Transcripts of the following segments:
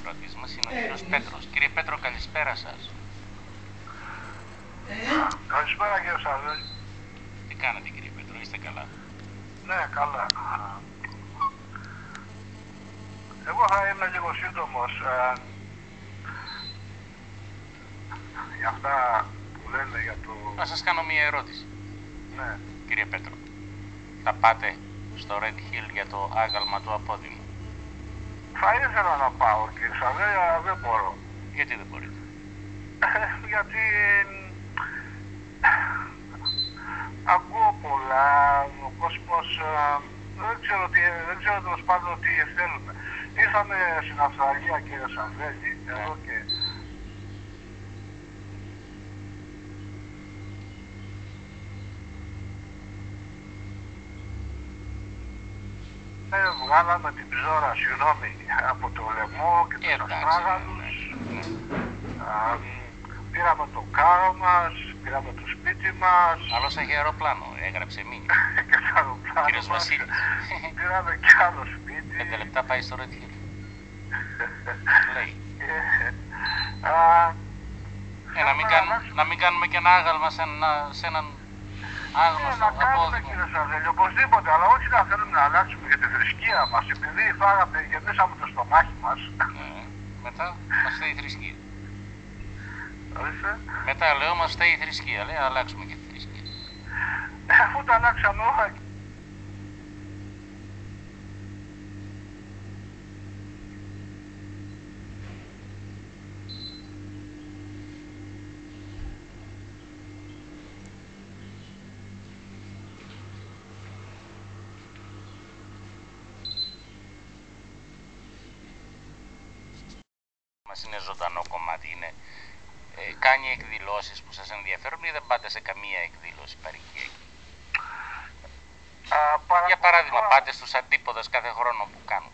ακροατής μας είναι ο κύριος Πέτρος. Κύριε Πέτρο, καλησπέρα σας. Καλησπέρα κύριε Σαρδέλη. Τι κάνετε κύριε Πέτρο, είστε καλά? Ναι, καλά. Εγώ θα είμαι λίγο σύντομος για αυτά που λένε για το... Να σας κάνω μία ερώτηση. Ναι. Κύριε Πέτρο, θα πάτε στο Red Hill για το άγαλμα του απόδημου? Θα ήθελα να πάω κύριε Σαρδέλη, αλλά δεν μπορώ. Γιατί δεν μπορείτε? Γιατί ακούω πολλά, ο κόσμος δεν ξέρω τέλος πάντων τι θέλουμε. Ήρθαμε στην Αυστραλία κύριε Σαρδέλη, εδώ και βγάλαμε την ψώρα, συγγνώμη, από το λαιμό και τους αστράγαλους. Πήραμε το κάρο μας, πήραμε το σπίτι μας. Άλλος έχει αεροπλάνο, έγραψε μήνυμα. Και το αεροπλάνο Κύριος μας. Βασίλης. Πήραμε κι άλλο σπίτι. 5 λεπτά πάει στο Red Hill. Λέει. Να μην κάνουμε και ένα άγαλμα σε έναν άγνωστο να κάνουμε απόδημο. κύριε Σαρδέλη, οπωσδήποτε, αλλά όχι να θέλουμε να αλλάξουμε για τη θρησκεία μας, επειδή φάγαμε, γεμίσαμε το στομάχι μας. Ναι. Μετά μας φταίει η θρησκεία. Ορίστε. Μετά λέω μας φταίει η θρησκεία, λέει αλλάξουμε και τη θρησκεία. Αφού τα αλλάξαμε όλα. Μας είναι ζωντανό κομμάτι, κάνει εκδηλώσεις που σας ενδιαφέρουν ή δεν πάτε σε καμία εκδήλωση παροικιακή? Για παράδειγμα, πάτε στους αντίποδες κάθε χρόνο που κάνουν?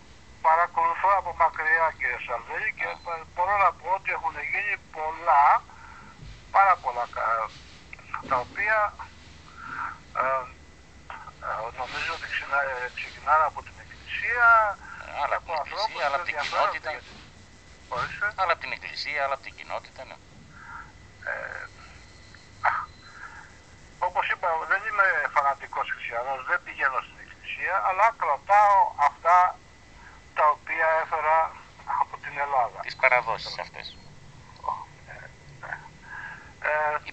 Παρακολουθώ από μακριά κύριε Σαρδέλη και μπορώ να πω ότι έχουν γίνει πολλά, πάρα πολλά, τα οποία νομίζω ότι ξεκινάνε από την Εκκλησία, άλλα από την Εκκλησία, άλλα από την κοινότητα. Άλλα από την Εκκλησία, άλλα από την κοινότητα, ναι. Όπως είπα, δεν είμαι φανατικός χριστιανός, δεν πηγαίνω στην Εκκλησία, αλλά κρατάω αυτά τα οποία έφερα από την Ελλάδα. Τις παραδόσεις αυτές. Οι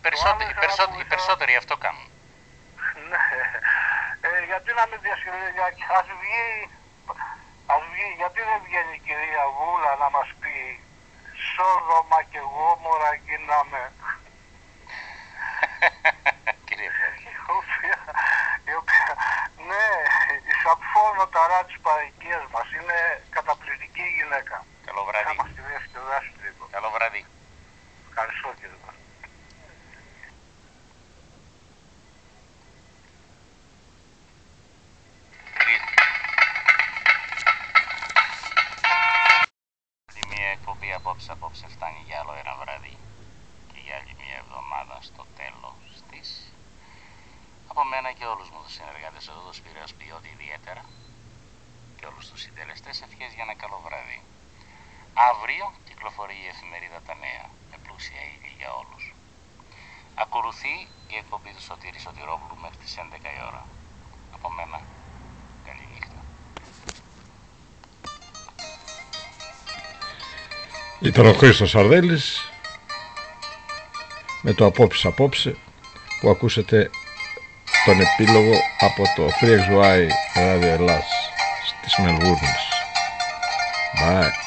περισσότεροι αυτό κάνουν. Ναι. Γιατί να μην διασκεδάσει, ας βγει, γιατί δεν βγαίνει η κυρία Βούλα να μας πει Σόδομα και Γόμορα γίναμε. Κύριε Πέτρο. Η οποία, ναι, η Σαπφόνο ταρά της παροικίας μας, είναι καταπληκτική γυναίκα. Καλό βράδυ. Θα μας τη διασκεδάσει λίγο. Καλό βράδυ. Ευχαριστώ κύριε μας. Απόψε φτάνει για άλλο ένα βράδυ και για άλλη μια εβδομάδα στο τέλος της. Από μένα και όλους μου τους συνεργάτες εδώ, το Σπύρος Ποιώτη ιδιαίτερα, και όλους τους συντελεστές, ευχές για ένα καλό βράδυ. Αύριο κυκλοφορεί η εφημερίδα Τα Νέα με πλούσια ύλη για όλους. Ακολουθεί η εκπομπή του Σωτήρη Σωτηρόπουλου μέχρι τις 11 η ώρα. Από μένα, καλή νύχτα. Ήταν ο Χρήστος Σαρδέλης με το απόψε που ακούσατε τον επίλογο από το FreeXY Radio Ελλάς της Μελβούρνης. Bye.